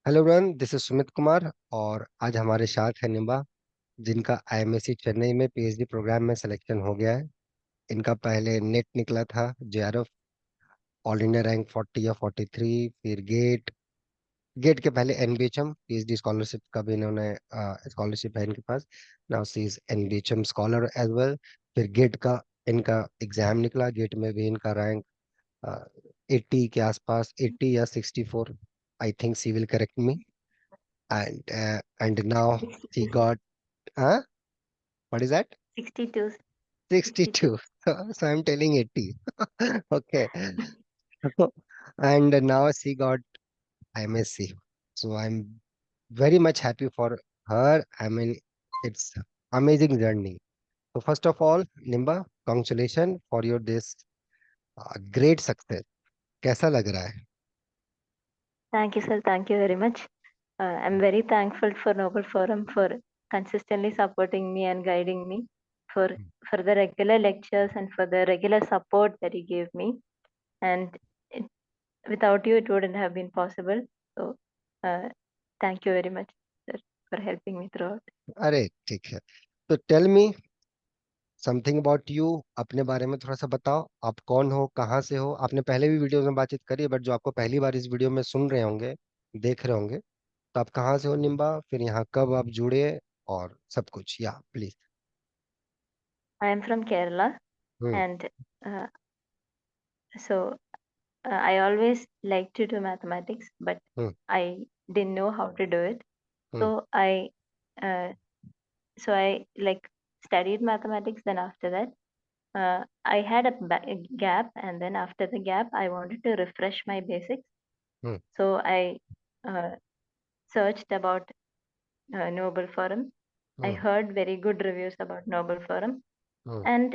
Hello everyone, this is Sumit Kumar और आज हमारे साथ है निम्बा, जिनका आईएमएसी चेन्नई में पीएचडी प्रोग्राम में सिलेक्शन हो गया है। इनका पहले नेट निकला था, जेआरएफ ऑल इंडिया रैंक 40 या 43, फिर गेट। गेट के पहले एनबीएचएम पीएचडी स्कॉलरशिप का भी इन्होंने स्कॉलरशिप है इनके पास। Now she is NBHM scholar as well. फिर गेट का इनका एग्जाम निकला, गेट में भी इनका रैंक 80 के आसपास, 80 या 64, I think she will correct me. And now she 62, got, huh? What is that? 62, 62. 62. So I'm telling 80. Okay. And now she got MSc. So I'm very much happy for her. I mean, it's amazing journey. So first of all, Nimba, congratulations for your this great success. कैसा लग रहा है? Thank you, sir. Thank you very much. I'm very thankful for Noble Forum for consistently supporting me and guiding me for for the regular lectures and for the regular support that he gave me. And it, without you, it wouldn't have been possible. So, uh, thank you very much, sir, for helping me throughout. अरे ठीक है। तो tell me something about you. अपने बारे में थोड़ा सा बताओ, आप कौन हो, कहाँ से हो। आपने पहले भी वीडियो में बातचीत करी है, बट जो आपको पहली बार इस वीडियो में सुन रहे होंगे, देख रहे होंगे, तो आप कहाँ से हो निम्बा, फिर यहाँ कब आप जुड़े, और सब कुछ, या please. I am from Kerala, hmm. and uh, so I always liked to do mathematics, but hmm. I didn't know how to do it. Hmm. So uh, I like studied mathematics. Then after that, I had a gap, and then after the gap, I wanted to refresh my basics. Hmm. So I uh, searched about Noble Forum. I hmm. heard very good reviews about Noble Forum, hmm. and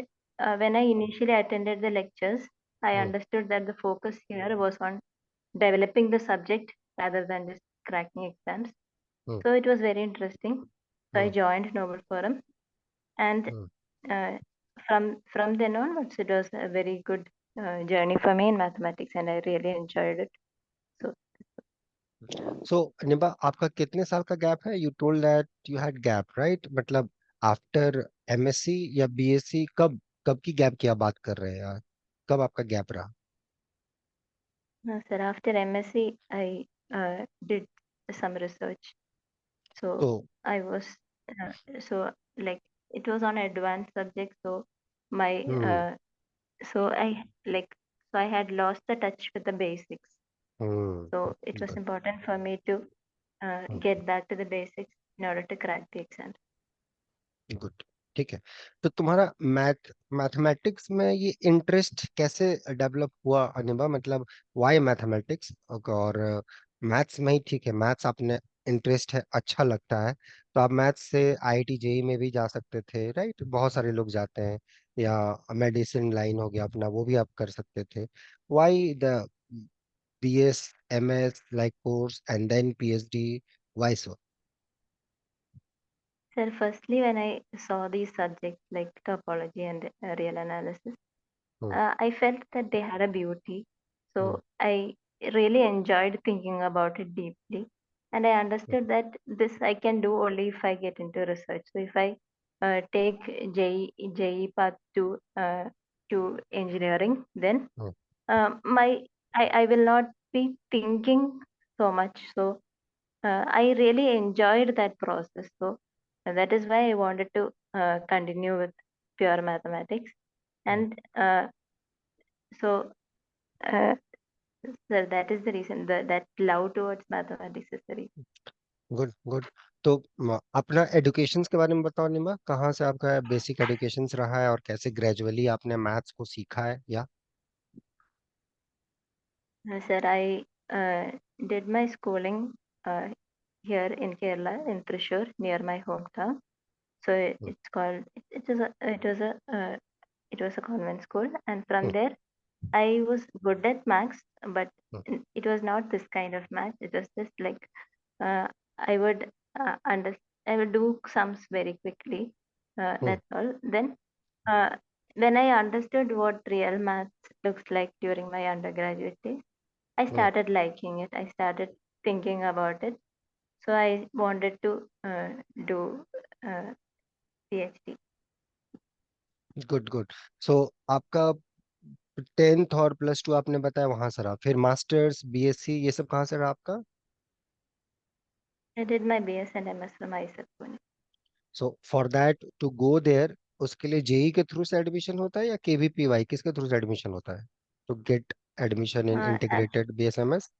when I initially attended the lectures, I hmm. understood that the focus here was on developing the subject rather than just cracking exams. Hmm. So it was very interesting. So I hmm. joined Noble Forum, and hmm. uh, from then onwards, it was a very good journey for me in mathematics, and I really enjoyed it. So सो निम्बा, आपका कितने साल का gap है? You told that you had gap, right? मतलब after MSc या BSc, कब कब की गैप की आप बात कर रहे हैं यार? कब आपका गैप रहा? sir, after MSc, I did some research. So तो I was so like it was on advanced subject. So my hmm. so I like so I had lost the touch with the basics. So it was good. important for me to get back to the basics in order to crack the exam. Good. ठीक है। तो तुम्हारा mathematics में ये interest कैसे develop हुआ अनिबा? मतलब Y mathematics? और मैथ्स में ही ठीक है, मैथ्स आपने इंटरेस्ट है, अच्छा लगता है, तो आप मैथ्स से आईआईटी जेई में भी जा सकते थे, राइट? बहुत सारे लोग जाते हैं। या मेडिसिन लाइन हो गया अपना, वो भी आप कर सकते थे। Why the BS MS like course and then PhD, why so? Sir, firstly, when I saw these subjects like topology and real analysis, hmm. I felt that they had a beauty. Hmm. So I really enjoyed thinking about it deeply. And I understood that this I can do only if I get into research. So if I take JE path to engineering, then hmm. my I will not be thinking so much. So I really enjoyed that process. So that is why I wanted to continue with pure mathematics. And so, uh, so that is the reason that love towards mathematics is the reason. Good good. तो अपना educations के बारे में बताओ निमा, कहाँ से आपका basic educations रहा है और कैसे ग्रेजुअली आपने मैथ्स को सीखा है, या? Sir, I did my schooling uh, here in Kerala, in Thrissur, near my hometown. So hmm. it's called. It was a convent school, and from hmm. there I was good at maths, but hmm. it was not this kind of maths. It was just like uh, I would I would do sums very quickly. Hmm. That's all. Then uh, when I understood what real maths looks like during my undergraduate days, I hmm. started liking it. I started thinking about it. So I wanted to do uh, PhD. Good good. So आपका 10th और +2 आपने बताया वहां से रहा, फिर masters BSc ये सब कहाँ से रहा आपका? I did my BS and MS from ISET Pune. So for that to go there, उसके लिए जेई के थ्रू से एडमिशन होता है या केवीपीवाई, किसके थ्रू से एडमिशन होता है to get admission in Uh, a- integrated BSMS?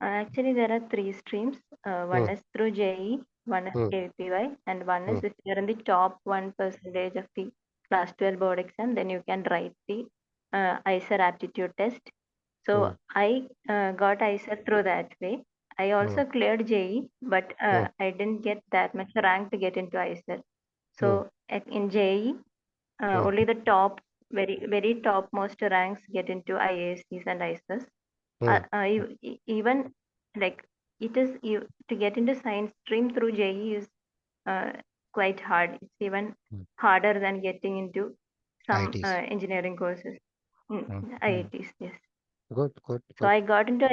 Actually, there are three streams. One hmm. is through JE, one is hmm. KPY, and one is hmm. if you're in the top 1% of the class 12 board exam, then you can write the ICER aptitude test. So hmm. I got ICER through that way. I hmm. also cleared JE, but hmm. I didn't get that much rank to get into ICER. Hmm. So in JE, hmm. only the top, very topmost ranks get into IASCs and ICERs. Hmm. Even like it is to get into science stream through JE is uh, quite hard. It's even harder than getting into some ITs. engineering courses. IITs, yes. Good good So good. I got into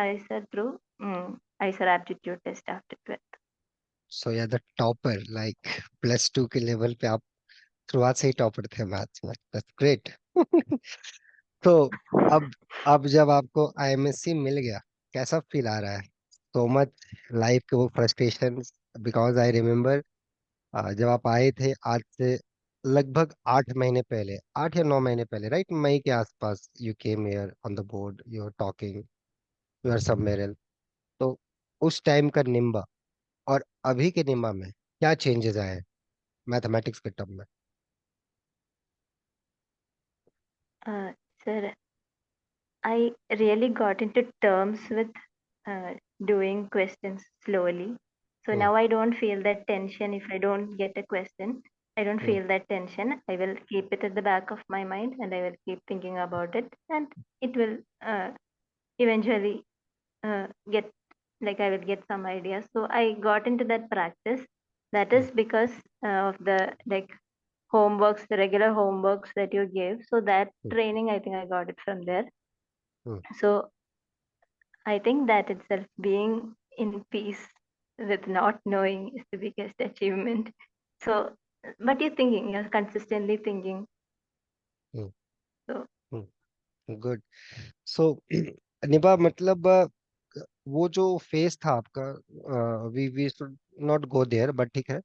ICER through ICER aptitude test after 12th. सो या the topper, like +2 के level पे आप शुरुआत से ही topper थे maths में, that's great. तो अब अब जब आपको आईएमएससी मिल गया, कैसा फील आ रहा है? सो मच लाइफ के वो फ्रस्ट्रेशन, बिकॉज आई रिमेम्बर जब आप आए थे आज से लगभग 8 महीने पहले, 8 या 9 महीने पहले, राइट, मई के आसपास you came here on the board, you are talking, you are सबमेरल। तो उस टाइम का निम्बा और अभी के निम्बा में क्या चेंजेस आए हैं मैथमेटिक्स के टर्म में? Uh, Sir, I really got into terms with uh, doing questions slowly. So hmm. now I don't feel that tension if I don't get a question. I don't hmm. feel that tension. I will keep it at the back of my mind and I will keep thinking about it, and it will eventually get, like, I will get some ideas. So I got into that practice. That hmm. is because of the like homeworks, the regular homeworks that you give. So that hmm. training, I think I got it from there. Hmm. So I think that itself, being in peace with not knowing, is the biggest achievement. So, but you're thinking, you're consistently thinking. Hmm. So, good. So Nibha, मतलब वो जो face था आपका, we should not go there, but ठीक है।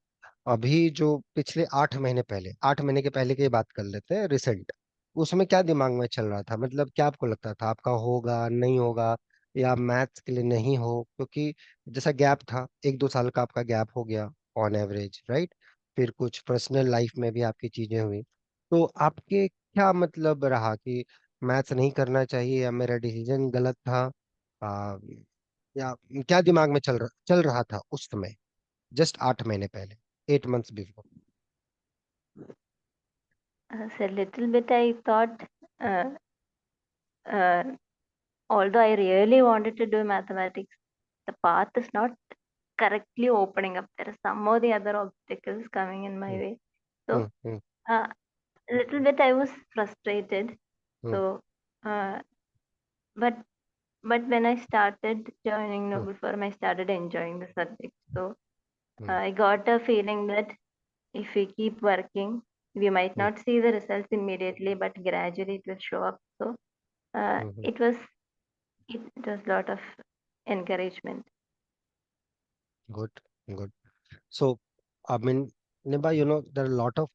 अभी जो पिछले 8 महीने पहले, 8 महीने के पहले की बात कर लेते हैं, रिसेंट, उसमें क्या दिमाग में चल रहा था? मतलब क्या आपको लगता था आपका होगा नहीं होगा, या मैथ्स के लिए नहीं हो? क्योंकि जैसा गैप था, 1-2 साल का आपका गैप हो गया ऑन एवरेज, राइट? फिर कुछ पर्सनल लाइफ में भी आपकी चीजें हुई, तो आपके क्या मतलब रहा कि मैथ्स नहीं करना चाहिए, या मेरा डिसीजन गलत था, आ, या क्या दिमाग में चल रहा था उस समय, जस्ट 8 महीने पहले, 8 months before? so little bit I thought, uh, uh, although I really wanted to do mathematics, the path is not correctly opening up. There are some or the other obstacles coming in my way. So, hmm. uh, a little bit I was frustrated. Hmm. So, uh, but when I started joining hmm. Noble Forum, I started enjoying the subject. So hmm. I got a feeling that if we keep working, we might hmm. not see the results immediately, but gradually it will show up. So hmm. it was a lot of encouragement. Good good. So I mean, निबा, you know there are lot of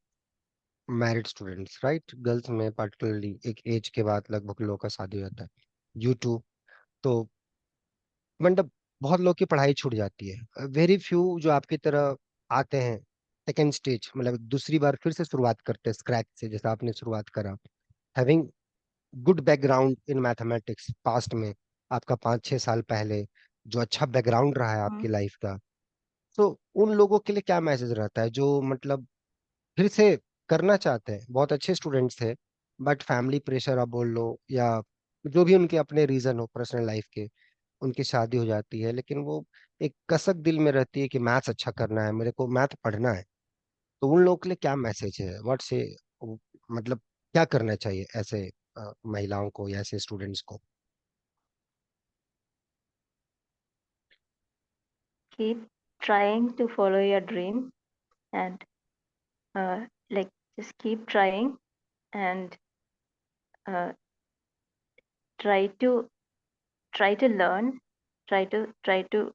married students, right? Girls में particularly एक age के बाद लगभग लोगों का शादी हो जाता है, यू टू। तो मतलब बहुत लोग की पढ़ाई छूट जाती है, वेरी फ्यू जो आपकी तरह आते हैं सेकेंड स्टेज, मतलब दूसरी बार फिर से शुरुआत करते हैं स्क्रैच से, जैसा आपने शुरुआत करा, having good background in mathematics past में, आपका 5-6 साल पहले जो अच्छा बैकग्राउंड रहा है आपकी Mhm. लाइफ का। तो उन लोगों के लिए क्या मैसेज रहता है जो मतलब फिर से करना चाहते हैं, बहुत अच्छे स्टूडेंट्स थे, बट फैमिली प्रेशर आप बोल लो, या जो भी उनके अपने रीजन हो पर्सनल लाइफ के, उनकी शादी हो जाती है, लेकिन वो एक कसक दिल में रहती है कि मैथ्स अच्छा करना है, मेरे को मैथ पढ़ना है। तो उन लोगों के लिए क्या मैसेज है, व्हाट से, मतलब क्या करना चाहिए ऐसे महिलाओं को या ऐसे स्टूडेंट्स को? keep trying to follow your dream, and like just keep trying, and uh, try to learn, try to try to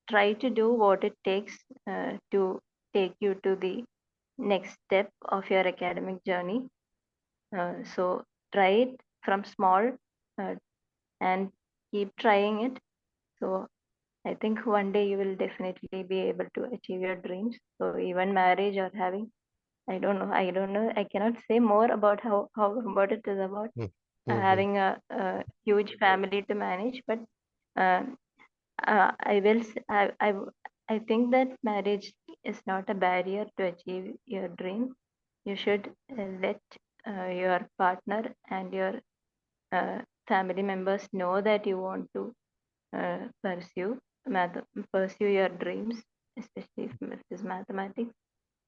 try to do what it takes to take you to the next step of your academic journey. So try it from small, uh, and keep trying it. So I think one day you will definitely be able to achieve your dreams. So even marriage or having, I don't know, I cannot say more about how what it is about Hmm. Hmm. having a huge family to manage, but uh, I will, I think that marriage is not a barrier to achieve your dream. You should let your partner and your uh, family members know that you want to pursue math, pursue your dreams, especially if it is mathematics.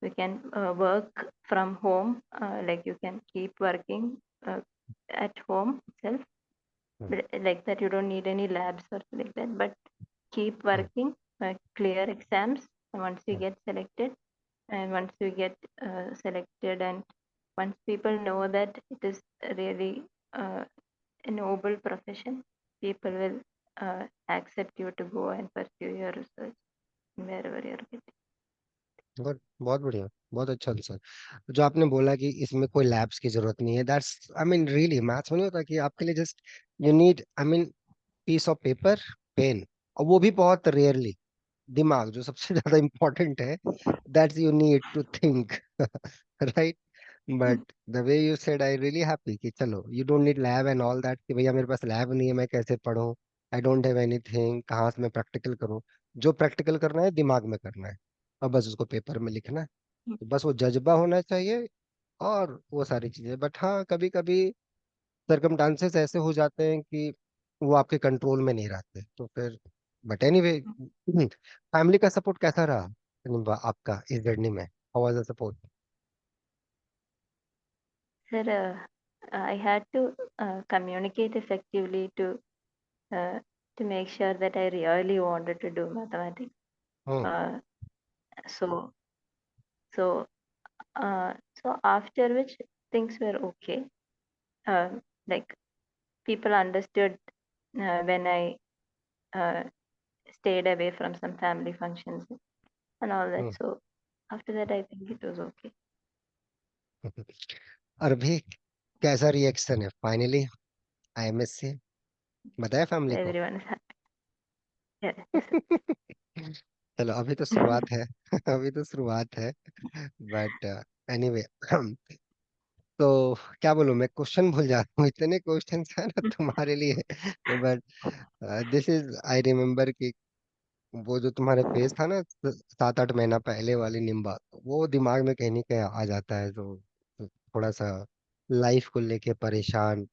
You can work from home, like you can keep working at home itself, Hmm. like that. You don't need any labs or like that, but keep Hmm. working, clear exams once you Hmm. get selected, and once you get selected, and once people know that it is really uh, a noble profession, people will accept you to go and pursue your research wherever you're getting. बहुत बहुत बढ़िया, बहुत अच्छा answer. जो आपने बोला कि इसमें कोई लैब्स की जरूरत नहीं है, that's I mean really maths में नहीं होता कि आपके लिए just you need I mean piece of paper, pen, और वो भी बहुत रेयरली दिमाग, जो सबसे ज्यादा इंपॉर्टेंट है, that's you need to think, right? But the way you said I really happy कि चलो you don't need lab and all that, कि भैया मेरे पास लैब नहीं है, मैं कैसे पढूं, आई डोंट हैव एनीथिंग, कहाँ से मैं प्रैक्टिकल करूं? जो प्रैक्टिकल करना है दिमाग में करना है, और बस उसको पेपर में लिखना है। तो बस वो जज्बा होना चाहिए, और वो सारी चीजें। बट हाँ, कभी कभी सरकमस्टांसेस ऐसे हो जाते हैं कि वो आपके कंट्रोल में नहीं रहते, तो फिर बट एनीवे, फैमिली का सपोर्ट कैसा रहा निम्बा आपका इस जर्नी में? How was the support? Sir, I had to communicate effectively uh, to make sure that I really wanted to do mathematics. Hmm. Uh, so so so after which things were okay. Uh, like people understood when I uh, stayed away from some family functions and all that. Hmm. So after that, I think it was okay. और अभी कैसा reaction है finally IMS से, बताया family को? Everyone is happy. Yeah, yes, sir. चलो अभी तो शुरुआत है, अभी तो शुरुआत है, बट एनीवे, तो क्या बोलूं, मैं क्वेश्चन भूल जाता हूँ, इतने क्वेश्चन है ना तुम्हारे लिए, but this is I remember कि वो जो तुम्हारे फेस था ना 7-8 महीना पहले वाली निम्बा, वो दिमाग में कहीं नहीं कहीं आ जाता है, तो थोड़ा सा लाइफ को लेके परेशान,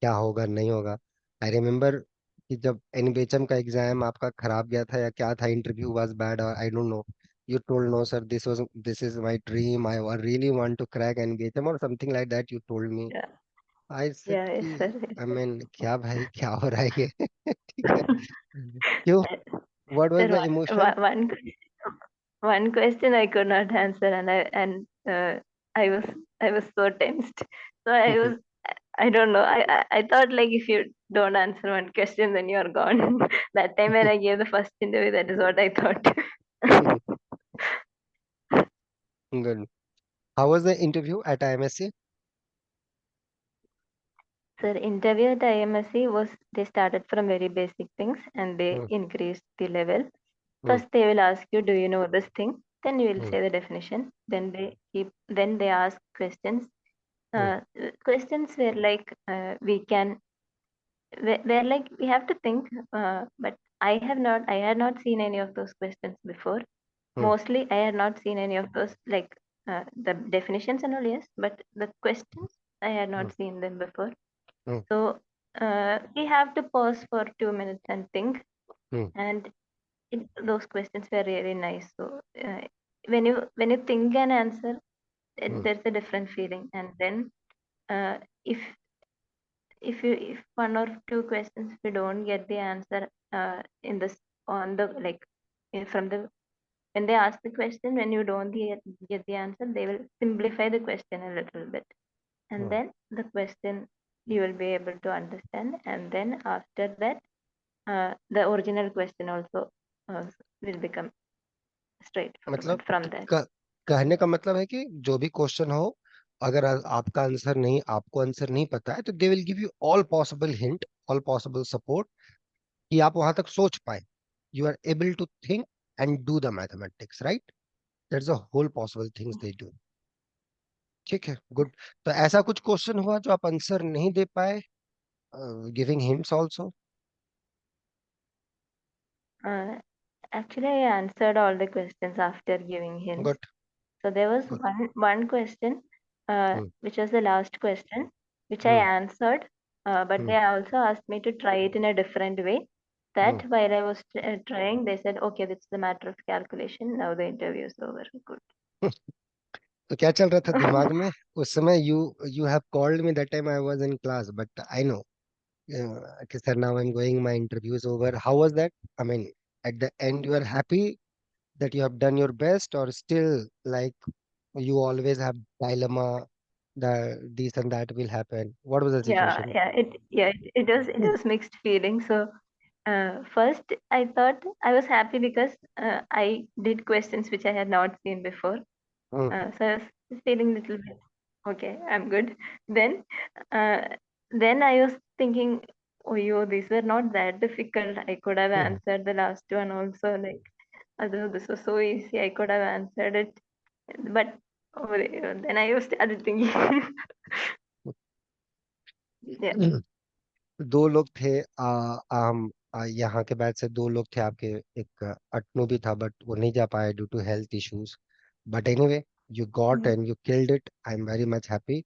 क्या होगा नहीं होगा। आई रिमेम्बर कि जब एनबीएचएम का एग्जाम आपका खराब गया था या क्या था, इंटरव्यू वाज बैड और I don't know, you told no sir, this is my dream, I really want to crack NBHM और something like that, you told me. Yeah, I said yeah, yes, कि sir. Yes, I sir. Mean क्या भाई, क्या हो रहा है ये? ठीक है, क्यों, what was Sir, the emotion? one question I could not answer, and I was I was so tensed. So I don't know. I thought like if you don't answer one question, then you're gone. That time when I gave the first interview, that is what I thought. Good. How was the interview at IMSc? Sir, interview at IMSC was, they started from very basic things and they increased the level. First, they will ask you, "Do you know this thing?" Then you will say the definition. Then they ask questions. Questions were like where like we have to think, but I had not seen any of those questions before. Mostly, I had not seen any of those, like the definitions and all, yes, but the questions I had not seen them before. So we have to pause for 2 minutes and think, and those questions were really nice. So when you think an answer, there's a different feeling. And then uh, if if one or two questions we don't get the answer in this on the like from the when they ask the question, when you don't get the answer, they will simplify the question a little bit, and Hmm. then the question you will be able to understand, and then after that, the original question also will become मतलब straightforward from that. क- कहने का मतलब है कि जो भी question हो, अगर आपका आंसर नहीं, आपको आंसर नहीं पता है, तो they will give you all possible hint, all possible support, कि आप वहां तक सोच पाए, you are able to think and do the mathematics, right? That's the whole possible things they do. ठीक है, गुड। तो ऐसा कुछ क्वेश्चन हुआ जो आप आंसर नहीं दे पाए, giving hints also? Uh, Actually, I answered all the questions after giving hints. Good, So there was good. one question, hmm, which was the last question, which I hmm, answered, but hmm, they also asked me to try it in a different way. Hmm. That while I was trying, they said, "Okay, this is the matter of calculation. Now the interview is over." Good. तो क्या चल रहा था दिमाग में उस समय? You you have called me that time, I was in class, but I know कि sir, now I am going, my interview is over, how was that? I mean, at the end you are happy that you have done your best, or still, like, you always have dilemma that this and that will happen? What was the Yeah, situation? it was mixed feelings. So first I thought I was happy because I did questions which I had not seen before. Hmm. So I was feeling little bit okay, I'm good. Then uh, then I was thinking, oh yo, these were not that difficult. I could have Hmm. answered the last one also. Like, although this was so easy, I could have answered it. But oh, then I was started thinking, yeah, दो लोग थे, हम यहाँ के batch से दो लोग थे आपके। एक अटनू भी था, बट वो नहीं जा पाया due to health issues. But anyway, you got yeah. And you killed it. I am very much happy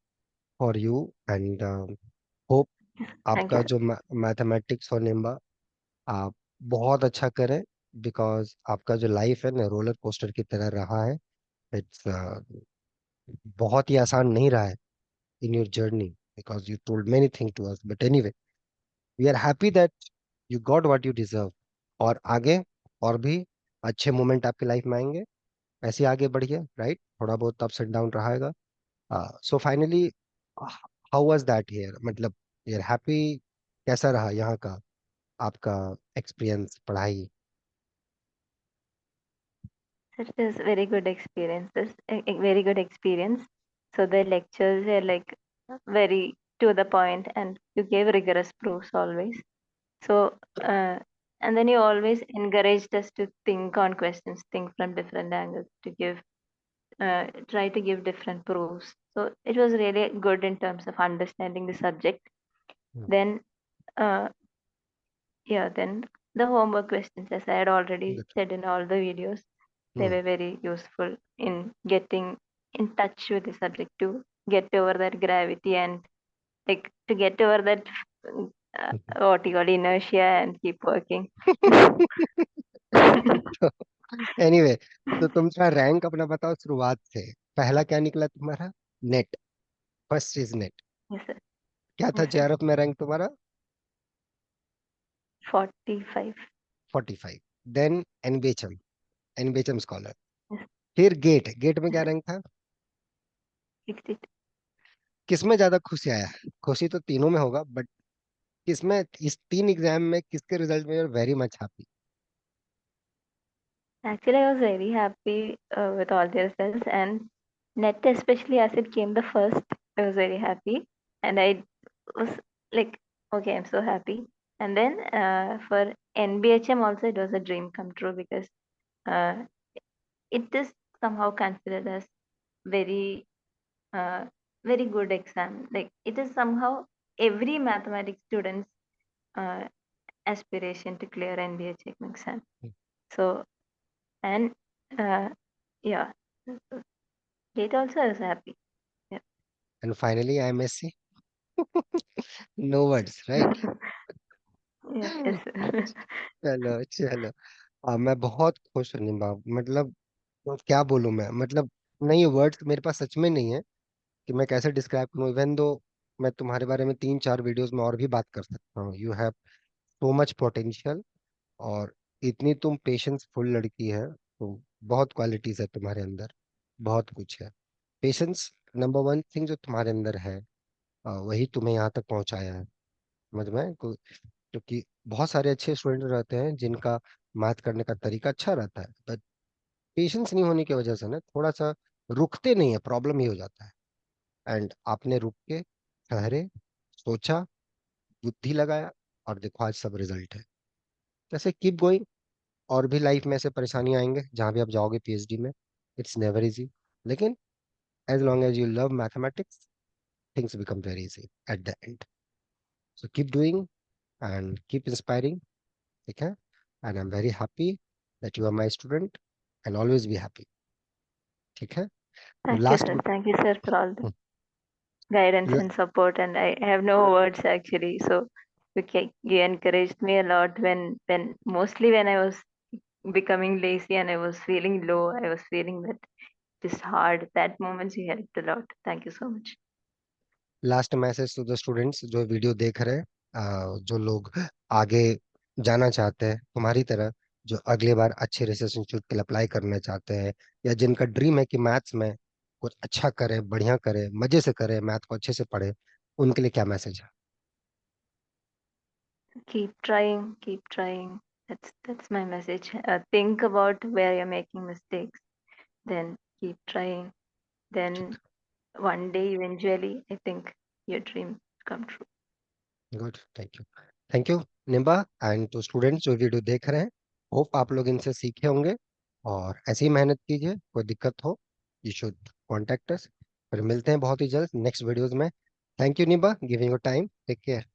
for you, and hope Thank आपका you. जो मैथमेटिक्स और निम्बा, आप बहुत अच्छा करें, बिकॉज आपका जो लाइफ है ना, रोलर कोस्टर की तरह रहा है। इट्स बहुत ही आसान नहीं रहा है in your journey, because you told many thing to us, but anyway, we are happy that you got what you deserve. और आगे और भी अच्छे मोमेंट आपकी लाइफ में आएंगे, ऐसे ही आगे बढ़िए, राइट? थोड़ा बहुत अप्स एंड डाउन रहेगा। So finally, how was that here, मतलब यू आर हैप्पी? कैसा रहा यहाँ का आपका एक्सपीरियंस, पढ़ाई? It is very good experiences, a very good experience. So the lectures are like very to the point, and you gave rigorous proofs always. So and then you always encouraged us to think on questions, think from different angles, to give try to give different proofs. So it was really good in terms of understanding the subject. Hmm. Then uh, yeah, then the homework questions, as I had already Good. said in all the videos, they Hmm. were very useful in getting in touch with the subject, to get over that gravity, and like to get over that what you call inertia and keep working. Anyway, तो तुम्हारा rank अपना बताओ शुरुआत से। पहला क्या निकला तुम्हारा? NET, first is NET. Yes, sir. क्या था Yes, sir. जेआरएफ में रैंक तुम्हारा? 45. 45। Then NBHM, NBHM scholar. Yes, फिर गेट, गेट में क्या yes, रैंक था? 62. किसमें ज्यादा खुशी आया? खुशी तो तीनों में होगा, बट किसमें, इस तीन एग्जाम में किसके रिजल्ट में very much happy? Actually, I was very happy with all the results, and net especially as it came the first, I was very happy, and I was like, okay, I'm so happy. And then for NBHM also, it was a dream come true, because uh, it is somehow considered as very uh, very good exam. Like, it is somehow every mathematics student's uh, aspiration to clear NBHM exam. So and uh, yeah, Kate also is happy. Yeah. And finally IMSc. No words, right? Yes, yes. चलो, चलो। मैं बहुत खुश हूँ निम्बा, मतलब तो क्या बोलूं मैं, मतलब नहीं, वर्ड्स मेरे पास सच में नहीं है कि मैं कैसे डिस्क्राइब करूं। इवन दो मैं तुम्हारे बारे में तीन चार वीडियोस में और भी बात कर सकता हूँ। You have so much potential, और इतनी तुम पेशेंस फुल लड़की है, तो बहुत क्वालिटीज है तुम्हारे अंदर, बहुत कुछ है। पेशेंस नंबर वन थिंग जो तुम्हारे अंदर है, वही तुम्हें यहाँ तक पहुंचाया है। समझ में क्योंकि बहुत सारे अच्छे स्टूडेंट रहते हैं जिनका मैथ करने का तरीका अच्छा रहता है, बट पेशेंस नहीं होने की वजह से ना थोड़ा सा रुकते नहीं है, प्रॉब्लम ही हो जाता है। एंड आपने रुक के ठहरे, सोचा, बुद्धि लगाया, और देखो आज सब रिजल्ट है। जैसे कीप गोइंग, और भी लाइफ में ऐसे परेशानी आएंगे जहां भी आप जाओगे पीएचडी में। इट्स नेवर इजी, लेकिन as long as you love mathematics, things become very easy at the end. So keep doing and keep inspiring. ठीक है, and I am very happy that you are my student, and always be happy. ठीक है, तो Thank you, last sir. Thank you, sir, for all the guidance and support. And I have no words actually. So you encouraged me a lot when mostly when I was becoming lazy and I was feeling low, I was feeling that it is hard. That moment you helped a lot. Thank you so much. Last message to the students जो video देख रहे हैं, जो लोग आगे जाना चाहते हैं तुम्हारी तरह, जो अगली बार अच्छे रिसर्च इंस्टीट्यूट के लिए अप्लाई करना चाहते हैं, या जिनका ड्रीम है कि मैथ्स में कुछ अच्छा करे, बढ़िया करे, मजे से करे, मैथ को अच्छे से पढ़े, उनके लिए क्या मैसेज है? Keep trying. Keep trying. That's my message. Think about where you're making mistakes. Then keep trying. Then one day eventually, I think your dream come true. Good, thank you. Thank you Nimba, and to students जो video देख रहे हैं, hope आप लोग इनसे सीखे होंगे। और ऐसे ही मेहनत कीजिए, कोई दिक्कत हो यू शुड कॉन्टेक्ट अस। फिर मिलते हैं बहुत ही जल्द नेक्स्ट वीडियोज में। Thank you Nimba, giving your time, take care.